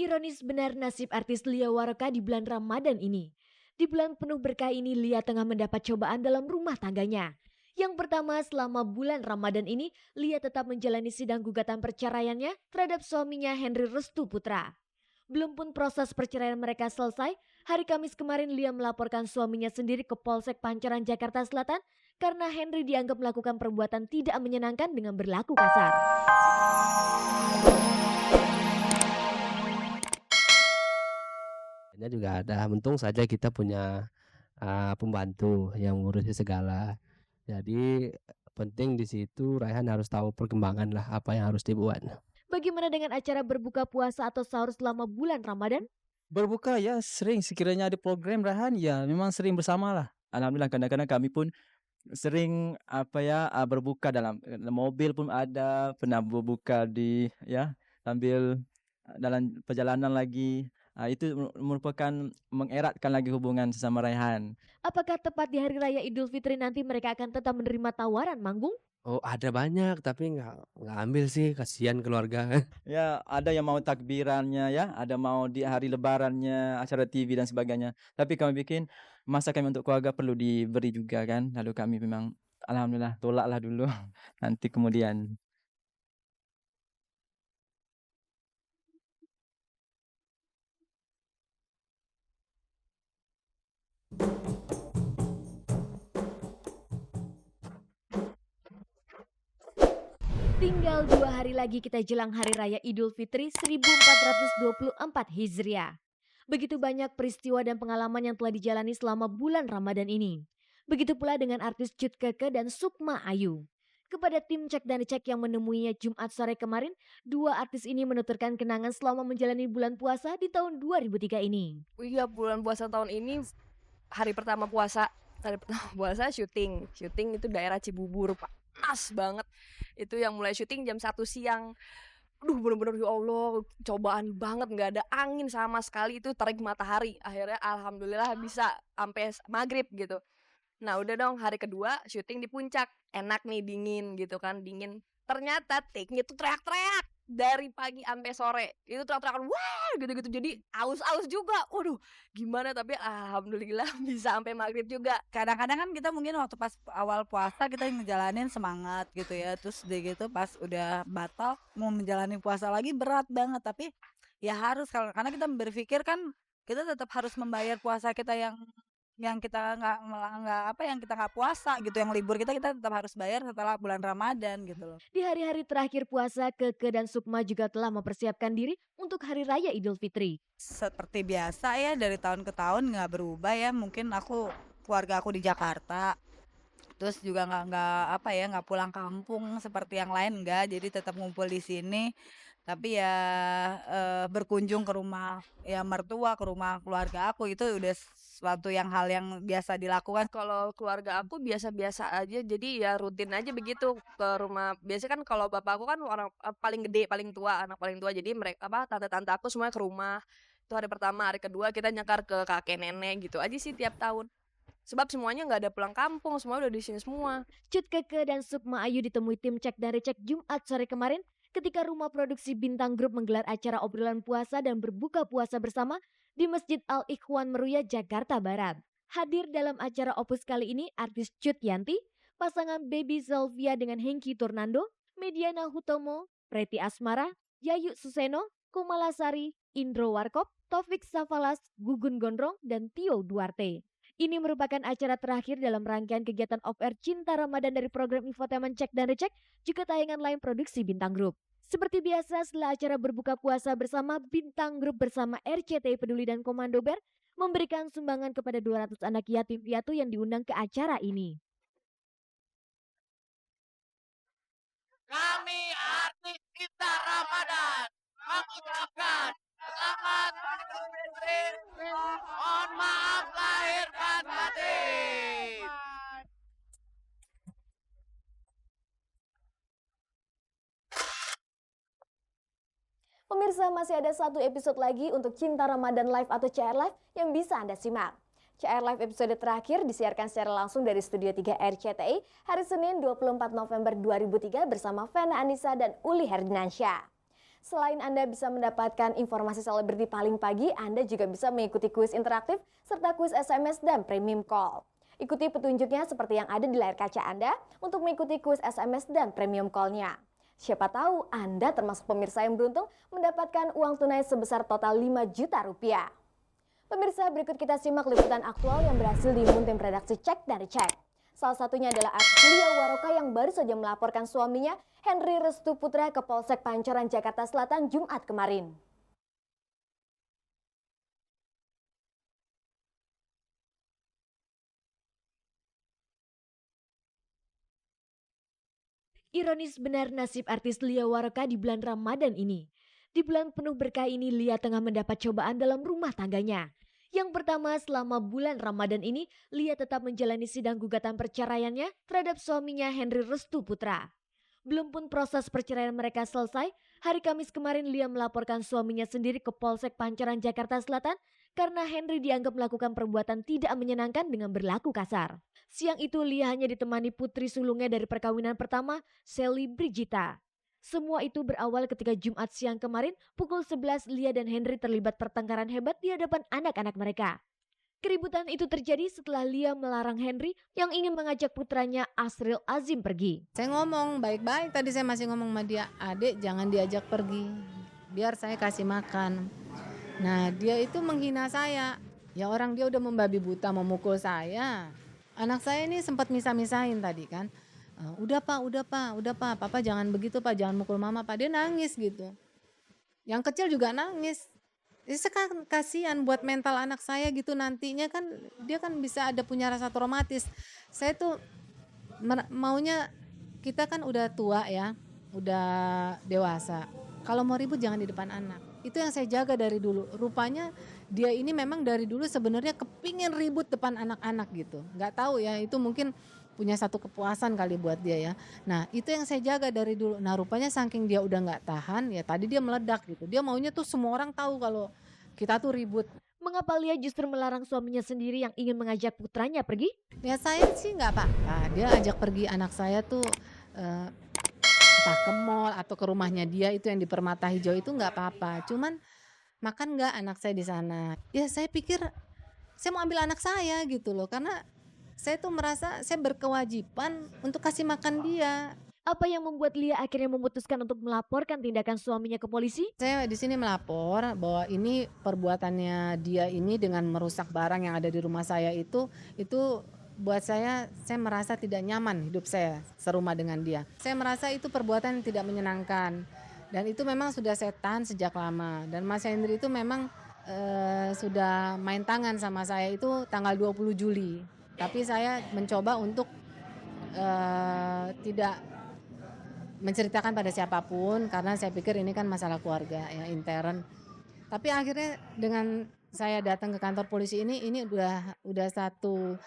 Ironis benar nasib artis Lia Waroka di bulan Ramadan ini. Di bulan penuh berkah ini Lia tengah mendapat cobaan dalam rumah tangganya. Yang pertama, selama bulan Ramadan ini Lia tetap menjalani sidang gugatan perceraiannya terhadap suaminya Henry Restu Putra. Belum pun proses perceraian mereka selesai, hari Kamis kemarin Lia melaporkan suaminya sendiri ke Polsek Pancoran Jakarta Selatan karena Henry dianggap melakukan perbuatan tidak menyenangkan dengan berlaku kasar. Juga ada, untung saja kita punya pembantu yang ngurusi segala. Jadi penting di situ Raihan harus tahu perkembangan lah apa yang harus dibuat. Bagaimana dengan acara berbuka puasa atau sahur selama bulan Ramadan? Berbuka ya sering, sekiranya ada program Raihan ya memang sering bersamalah. Alhamdulillah kadang-kadang kami pun sering berbuka dalam mobil pun ada, pernah berbuka di sambil dalam perjalanan lagi. Itu merupakan mengeratkan lagi hubungan sesama Raihan. Apakah tepat di hari raya Idul Fitri nanti mereka akan tetap menerima tawaran manggung? Oh ada banyak tapi nggak ambil sih, kasihan keluarga. Ya ada yang mau takbirannya ya, ada mau di hari lebarannya, acara TV dan sebagainya. Tapi kami bikin masa kami untuk keluarga perlu diberi juga kan. Lalu kami memang alhamdulillah tolaklah dulu nanti kemudian. Tinggal 2 hari lagi kita jelang Hari Raya Idul Fitri 1424 Hijriah. Begitu banyak peristiwa dan pengalaman yang telah dijalani selama bulan Ramadan ini. Begitu pula dengan artis Cut Keke dan Sukma Ayu. Kepada tim Cek dan Cek yang menemuinya Jumat sore kemarin, dua artis ini menuturkan kenangan selama menjalani bulan puasa di tahun 2003 ini. Iya, bulan puasa tahun ini hari pertama puasa syuting itu daerah Cibubur, panas banget. Itu yang mulai syuting jam 1 siang. Aduh bener-bener ya Allah, cobaan banget, gak ada angin sama sekali, itu terik matahari. Akhirnya alhamdulillah bisa sampai maghrib gitu. Nah udah dong, hari kedua syuting di puncak, enak nih, dingin gitu kan, dingin. Ternyata take-nya tuh teriak-teriak dari pagi sampai sore, itu teriak-teriakan wah gitu-gitu, jadi aus-aus juga. Waduh gimana, tapi alhamdulillah bisa sampai maghrib juga. Kadang-kadang kan kita mungkin waktu pas awal puasa kita ngejalanin semangat gitu ya, terus udah gitu pas udah batal mau menjalani puasa lagi berat banget, tapi ya harus karena kita berpikir kan kita tetap harus membayar puasa kita yang kita nggak puasa gitu, yang libur kita tetap harus bayar setelah bulan Ramadan gitu loh. Di hari-hari terakhir puasa, Keke dan Sukma juga telah mempersiapkan diri untuk Hari Raya Idul Fitri. Seperti biasa ya, dari tahun ke tahun nggak berubah ya, mungkin keluarga aku di Jakarta, terus juga nggak pulang kampung seperti yang lain, nggak, jadi tetap ngumpul di sini. Tapi ya berkunjung ke rumah ya mertua, ke rumah keluarga aku, itu udah suatu hal yang biasa dilakukan. Kalau keluarga aku biasa-biasa aja, jadi ya rutin aja begitu ke rumah. Biasanya kan kalau bapak aku kan orang paling gede, paling tua, anak paling tua, jadi mereka tante-tante aku semuanya ke rumah. Itu hari pertama, hari kedua kita nyekar ke kakek nenek gitu aja sih tiap tahun. Sebab semuanya nggak ada pulang kampung, semua udah di sini semua. Cut Keke dan Sukma Ayu ditemui tim Cek dan Recek Jumat sore kemarin ketika rumah produksi Bintang Group menggelar acara obrolan puasa dan berbuka puasa bersama di Masjid Al-Ikhwan Meruya, Jakarta Barat. Hadir dalam acara opus kali ini artis Cut Yanti, pasangan Baby Zelvia dengan Hengky Turnando, Mediana Hutomo, Preti Asmara, Yayu Suseno, Komalasari, Indro Warkop, Taufik Safalas, Gugun Gondrong, dan Tio Duarte. Ini merupakan acara terakhir dalam rangkaian kegiatan off-air Cinta Ramadan dari program Infotainment Cek dan Recek, juga tayangan lain produksi Bintang Group. Seperti biasa, setelah acara berbuka puasa bersama, Bintang Group bersama RCTI Peduli dan Komando Ber memberikan sumbangan kepada 200 anak yatim piatu yang diundang ke acara ini. Kami artis Cinta Ramadan mengucapkan selamat Idul Fitri. Mohon maaf lahir dan batin. Pemirsa, masih ada satu episode lagi untuk Cinta Ramadan Live atau CR Live yang bisa Anda simak. CR Live episode terakhir disiarkan secara langsung dari Studio 3 RCTI hari Senin 24 November 2003 bersama Vena Anissa dan Uli Herdinansyah. Selain Anda bisa mendapatkan informasi selebriti paling pagi, Anda juga bisa mengikuti kuis interaktif serta kuis SMS dan premium call. Ikuti petunjuknya seperti yang ada di layar kaca Anda untuk mengikuti kuis SMS dan premium call-nya. Siapa tahu Anda termasuk pemirsa yang beruntung mendapatkan uang tunai sebesar total 5 juta rupiah. Pemirsa, berikut kita simak liputan aktual yang berhasil diimpun tim redaksi Cek dari Cek. Salah satunya adalah artis Lia Waroka yang baru saja melaporkan suaminya Henry Restu Putra ke Polsek Pancoran, Jakarta Selatan Jumat kemarin. Ironis benar nasib artis Lia Waroka di bulan Ramadan ini. Di bulan penuh berkah ini, Lia tengah mendapat cobaan dalam rumah tangganya. Yang pertama, selama bulan Ramadan ini, Lia tetap menjalani sidang gugatan perceraiannya terhadap suaminya Henry Restu Putra. Belum pun proses perceraian mereka selesai, hari Kamis kemarin Lia melaporkan suaminya sendiri ke Polsek Pancoran, Jakarta Selatan karena Henry dianggap melakukan perbuatan tidak menyenangkan dengan berlaku kasar. Siang itu Lia hanya ditemani putri sulungnya dari perkawinan pertama, Sally Brigita. Semua itu berawal ketika Jumat siang kemarin pukul 11 Lia dan Henry terlibat pertengkaran hebat di hadapan anak-anak mereka. Keributan itu terjadi setelah Lia melarang Henry yang ingin mengajak putranya Asril Azim pergi. Saya ngomong baik-baik, tadi saya masih ngomong sama dia, adik jangan diajak pergi, biar saya kasih makan. Nah dia itu menghina saya, ya orang dia udah membabi buta memukul saya. Anak saya ini sempat misah-misahin tadi kan. Udah pak, papa jangan begitu pak, jangan mukul mama pak, dia nangis gitu. Yang kecil juga nangis. Jadi saya kan kasihan buat mental anak saya gitu, nantinya kan dia kan bisa ada punya rasa traumatis. Saya tuh maunya kita kan udah tua ya, udah dewasa. Kalau mau ribut jangan di depan anak. Itu yang saya jaga dari dulu. Rupanya dia ini memang dari dulu sebenarnya kepingin ribut depan anak-anak gitu. Nggak tahu ya, itu mungkin punya satu kepuasan kali buat dia ya. Nah itu yang saya jaga dari dulu. Nah rupanya saking dia udah nggak tahan ya tadi dia meledak gitu. Dia maunya tuh semua orang tahu kalau kita tuh ribut. Mengapa Lia justru melarang suaminya sendiri yang ingin mengajak putranya pergi? Ya saya sih nggak apa-apa. Dia ajak pergi anak saya tuh entah ke mall atau ke rumahnya dia itu yang di Permata Hijau itu nggak apa-apa. Cuman makan nggak anak saya di sana? Ya saya pikir saya mau ambil anak saya gitu loh, karena saya tuh merasa saya berkewajiban untuk kasih makan dia. Apa yang membuat Lia akhirnya memutuskan untuk melaporkan tindakan suaminya ke polisi? Saya di sini melapor bahwa ini perbuatannya dia ini dengan merusak barang yang ada di rumah saya itu buat saya merasa tidak nyaman hidup saya serumah dengan dia. Saya merasa itu perbuatan yang tidak menyenangkan dan itu memang sudah saya tahan sejak lama. Dan Mas Henry itu memang sudah main tangan sama saya itu tanggal 20 Juli. Tapi saya mencoba untuk tidak menceritakan pada siapapun karena saya pikir ini kan masalah keluarga ya intern. Tapi akhirnya dengan saya datang ke kantor polisi ini udah satu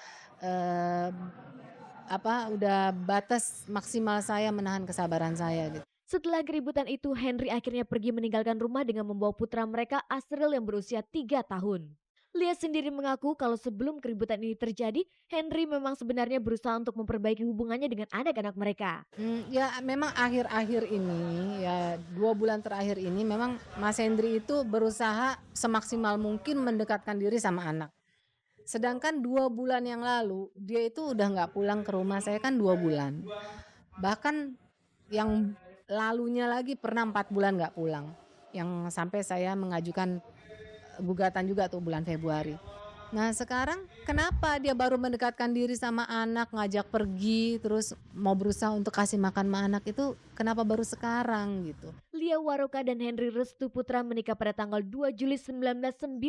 udah batas maksimal saya menahan kesabaran saya gitu. Setelah keributan itu, Henry akhirnya pergi meninggalkan rumah dengan membawa putra mereka Asril yang berusia 3 tahun. Lia sendiri mengaku kalau sebelum keributan ini terjadi, Henry memang sebenarnya berusaha untuk memperbaiki hubungannya dengan anak-anak mereka. Ya memang akhir-akhir ini ya 2 bulan terakhir ini memang Mas Henry itu berusaha semaksimal mungkin mendekatkan diri sama anak. Sedangkan 2 bulan yang lalu dia itu udah nggak pulang ke rumah saya kan 2 bulan. Bahkan yang lalunya lagi pernah 4 bulan nggak pulang. Yang sampai saya mengajukan gugatan juga tuh bulan Februari. Nah sekarang kenapa dia baru mendekatkan diri sama anak, ngajak pergi, terus mau berusaha untuk kasih makan sama anak itu kenapa baru sekarang gitu. Lia Waroka dan Henry Restu Putra menikah pada tanggal 2 Juli 1999.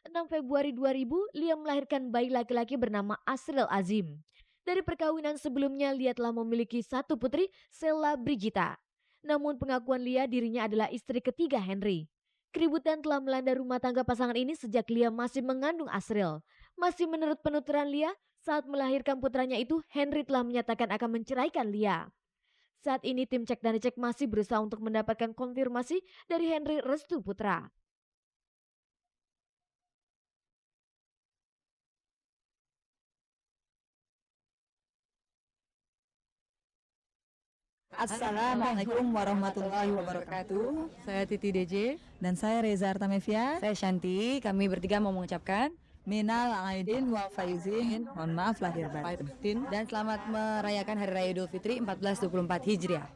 6 Februari 2000, Lia melahirkan bayi laki-laki bernama Asril Azim. Dari perkawinan sebelumnya, Lia telah memiliki 1 putri, Sella Brigita. Namun pengakuan Lia dirinya adalah istri ketiga Henry. Keributan telah melanda rumah tangga pasangan ini sejak Lia masih mengandung Asril. Masih menurut penuturan Lia, saat melahirkan putranya itu, Henry telah menyatakan akan menceraikan Lia. Saat ini tim Cek dan Cek masih berusaha untuk mendapatkan konfirmasi dari Henry Restu Putra. Assalamualaikum warahmatullahi wabarakatuh. Saya Titi DJ. Dan saya Reza Artamevia. Saya Shanti. Kami bertiga mau mengucapkan Minal aidin wal faizin. Mohon maaf lahir batin. dan selamat merayakan Hari Raya Idul Fitri 1424 Hijriah.